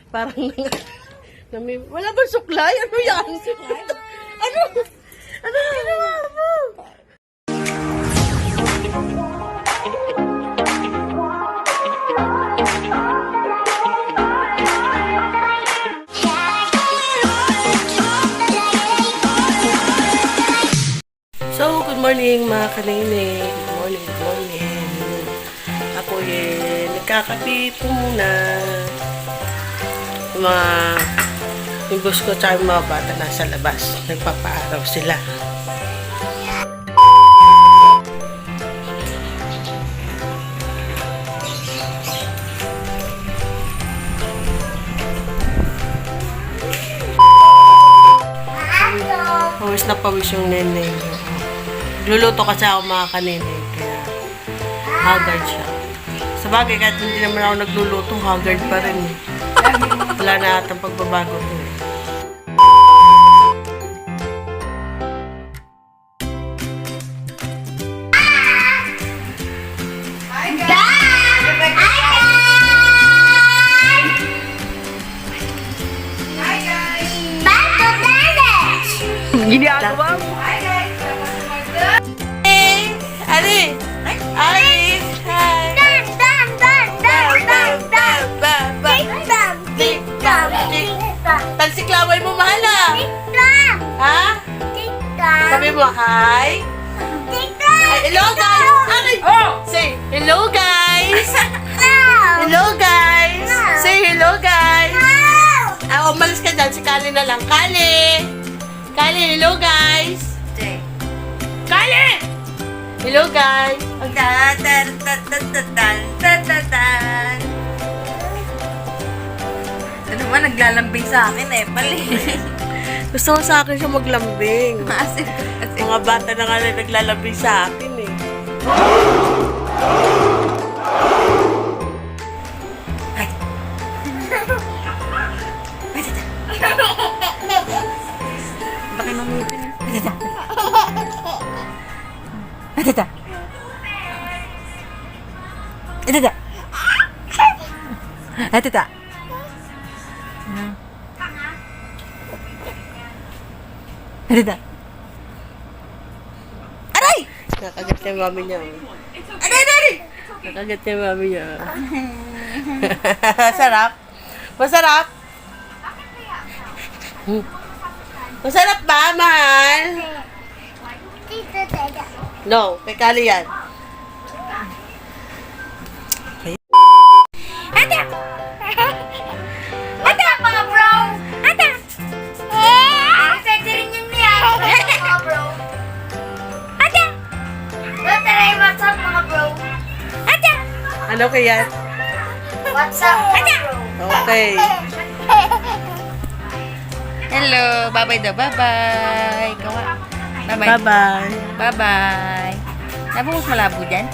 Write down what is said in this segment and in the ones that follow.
Parang wala bang suklay? Ano yan? Ano? Ano ginawa mo? So, good morning mga kanene. Good morning. Ako nagkakape po muna. Yung boss ko tsaka yung mga bata nasa labas. Nagpapaaraw sila. Pawis na pawis yung neneng. Luluto kasi ako mga kanene. Kaya haggard siya. Sa bagay, kahit hindi naman ako nagluluto, haggard pa rin. Wala na atang pagbabago ko. Hi guys! Hi guys! Ginagawa mo? Hi guys! Hey! Ali! Ali! Hi! Tansiklaway mo, mahal ah! Ha? Sabi mo, hi! Ay, hello guys! Ay! Say, hello guys! Hello guys! Say hello guys! Ah, umalis ka dyan. Si Kali na lang. Kali! Kali, hello guys! Kali! Hello guys! Ito naman, naglalambing sa akin eh, pali. Gusto ko sa akin siya maglambing. Maasip. Mga bata na nga na naglalambing sa akin eh. Bakit mamipin? Atata. Atata. Atata. Atata. Aray! Nakagat niya yung mami niya. Aray! Aray! Nakagat niya yung mami niya. Sarap? Masarap? Masarap ba, mahal? No, kay Kali yan. Ata! Ata, mga bro! Ata! Pwede rin yun niya. Mga bro. Ata! Try what's up, mga bro. Ata! Ano kaya? What's up, mga bro? Okay. Hello! Bye-bye daw. Bye-bye. Gawa. Bye-bye. Bye-bye. Bye-bye. Sabi mo malabo dyan?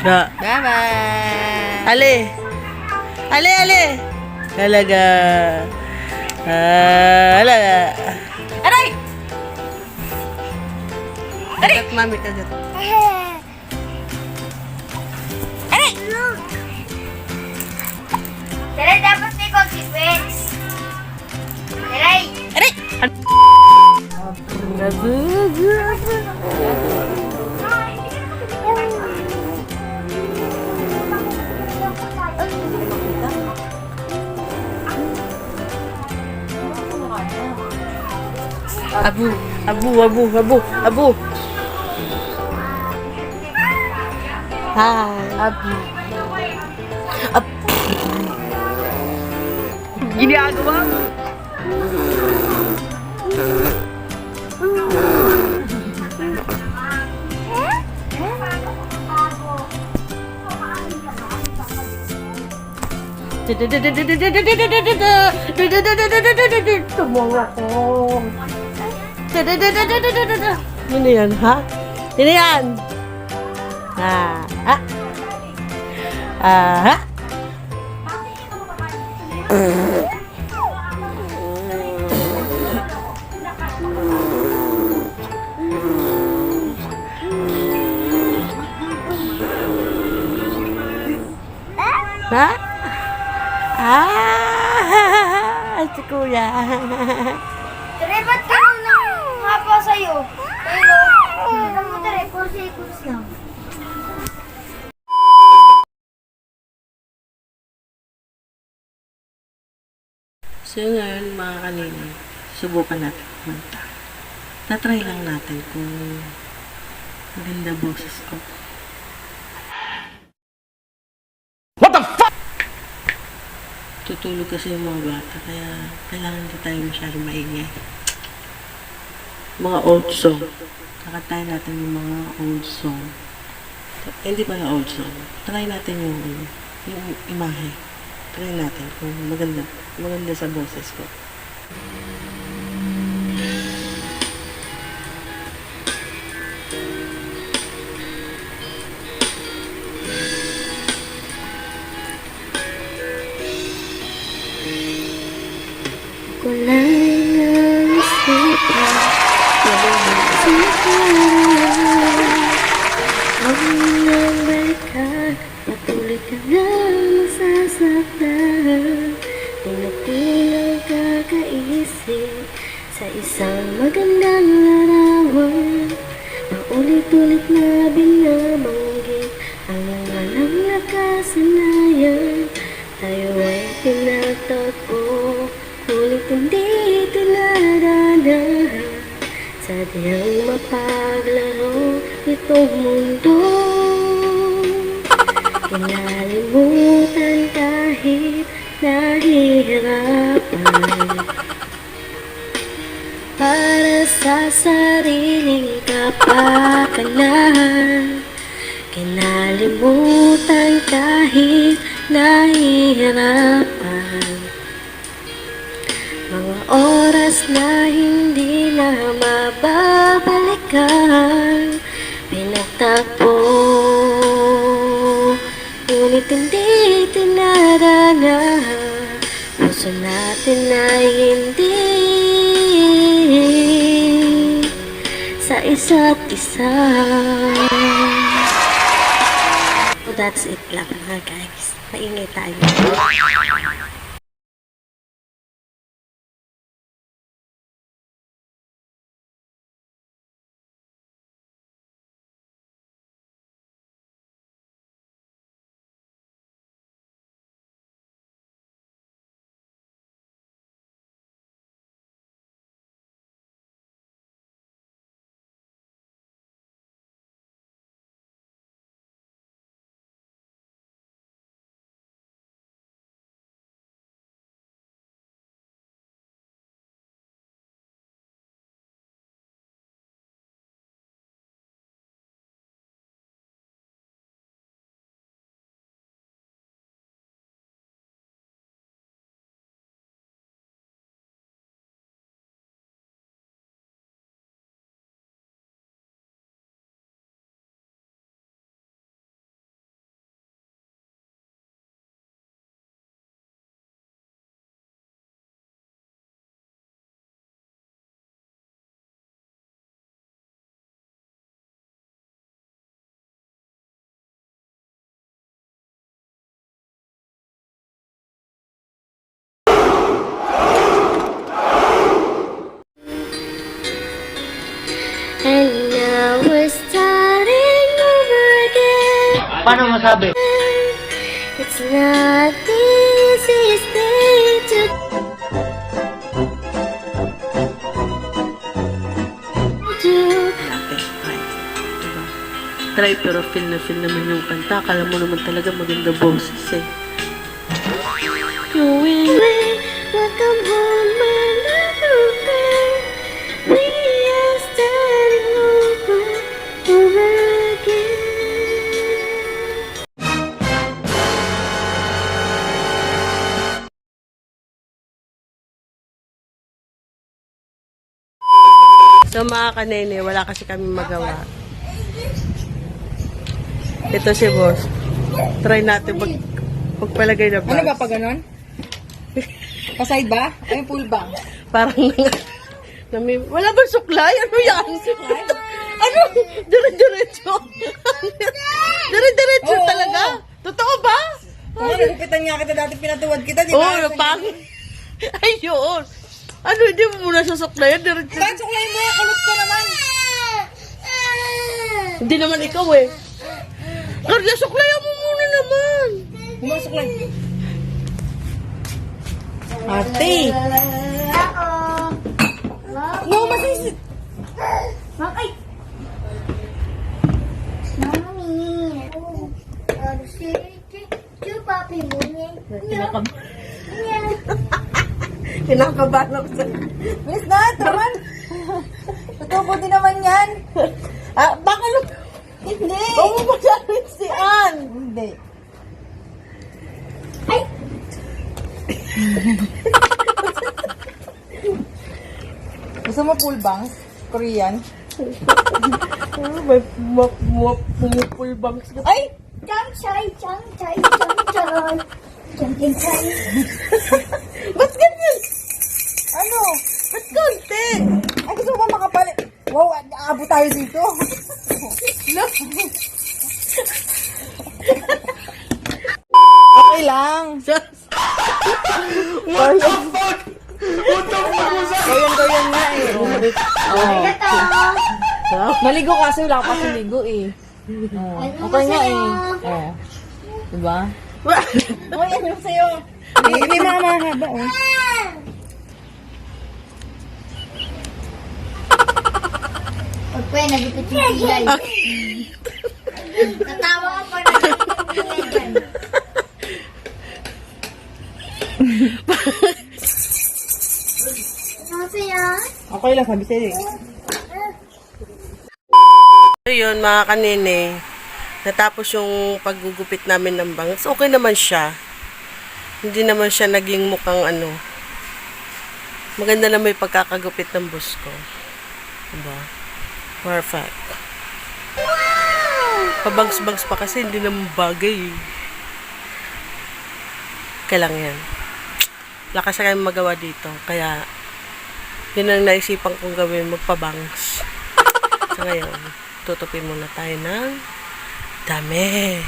Da. Bye-bye. Ali. Ali, Ali. Talaga. Talaga. Aray! Kagat mami, kagat. Aray! Aray, dapat may consequence. Aray! Aray! Abu, abu, abu, abu, abu. Hi. Abu. Ginagawa mo? Tumunga ko. Ano yan, ha? Ano yan? Ah, ha? Ah, ha? Ha? Ah! Si kuya. Tere, ba't ganun nang hapa sa'yo? Pero, alam mo, Tere, kursi-kursi lang. So ngayon mga kanina, subukan natin kumanta. Tatry lang natin kung maganda boses ko. What the fuck? Tutulog kasi yung mga bata, kaya kailangan hindi tayo masyadong maingay. Mga old song. Kakatayin natin yung mga old song. Hindi pala old song. Try natin yung imahe. Try natin kung maganda sa boses ko. Kulay ng isipan, huwag mo nang balikan, patuloy ka na masasaktan. Kung nakulang kakaisip sa isang magandang larawan, paulit-ulit na binabanggit ang walang nakasanayan. Tayo ay pinagtagpo, ngunit hindi tinadana. Sadyang mapaglaro itong mundo, kinalimutan kahit nahihirapan. Para sa sariling kapakanan, kinalimutan kahit nahihirapan. Mga oras na hindi na mababalikan, pinagtagpo, ngunit hindi tinadana. Puso natin ay hindi sa isa't isa. So that's it lang mga guys. Maingay tayo. And now we're starting over again. Paano masabi? It's not the easiest thing to do. Natin, try. Diba? Try pero feel naman yung kanta. Akala mo naman talaga maganda boses eh. Going Welcome home, my little friend. We are starting over again. So mga kanene, wala kasi kami magawa. Ito si boss. Try natin pagpalagay na Ano bags. ba pa ganon? Pa-side ba? Ay, full bang? Parang wala ba suklay? Ano yan? Ano? Dire-diretso. Dire-diretso Oo. talaga? Totoo ba? Oo, nagupitan nga kita dati, pinatuwad kita, di Oo, ba? napangit. Ayun. Ano, hindi mo muna susuklayan. Diretso. Bakit suklayin mo? Kulot ka naman. Hindi naman ikaw eh. Carla, suklayan mo muna naman. Humasuklay. Ate. No, masisit. Ay! Mami! Si papi mo niya. Kinakabahan ako sa... Miss na, taman. Totoo din naman yan. Baka lang... Hindi. Baka mo pa si Ann. Hindi. Ay! Gusto mo pool bangs? Korean? May pumupulbangs ka. Ay! Chang chai, chang chai, chang chai. Chang chang chai. Ba't ganyan? Ano? Ba't konti? Ay, gusto mo ba makapalit? Wow, aabot tayo dito. Okay lang. Goyan nga eh. Oh. Maligo kasi wala ka pa siligo eh. Oh. Okay nga eh. Oh. Diba? Uy, ano sa'yo? Hindi mga mahaba oh. Pag pa yan, nagipit yung pilay. Natawa ka pa na. Masaya. Okay lang, sabi sa'yo eh. So yun mga kanine, natapos yung paggugupit namin ng bangs. Okay naman siya. Hindi naman siya naging mukhang ano. Maganda na may pagkakagupit ng busko. Diba? Perfect. Pabangs-bangs pa kasi hindi naman bagay. Kailang yan. Lakas na kayo magawa dito. Kaya, yun ang naisipan kong gawin, magpabangs. So ngayon, tutupin muna tayo ng damit.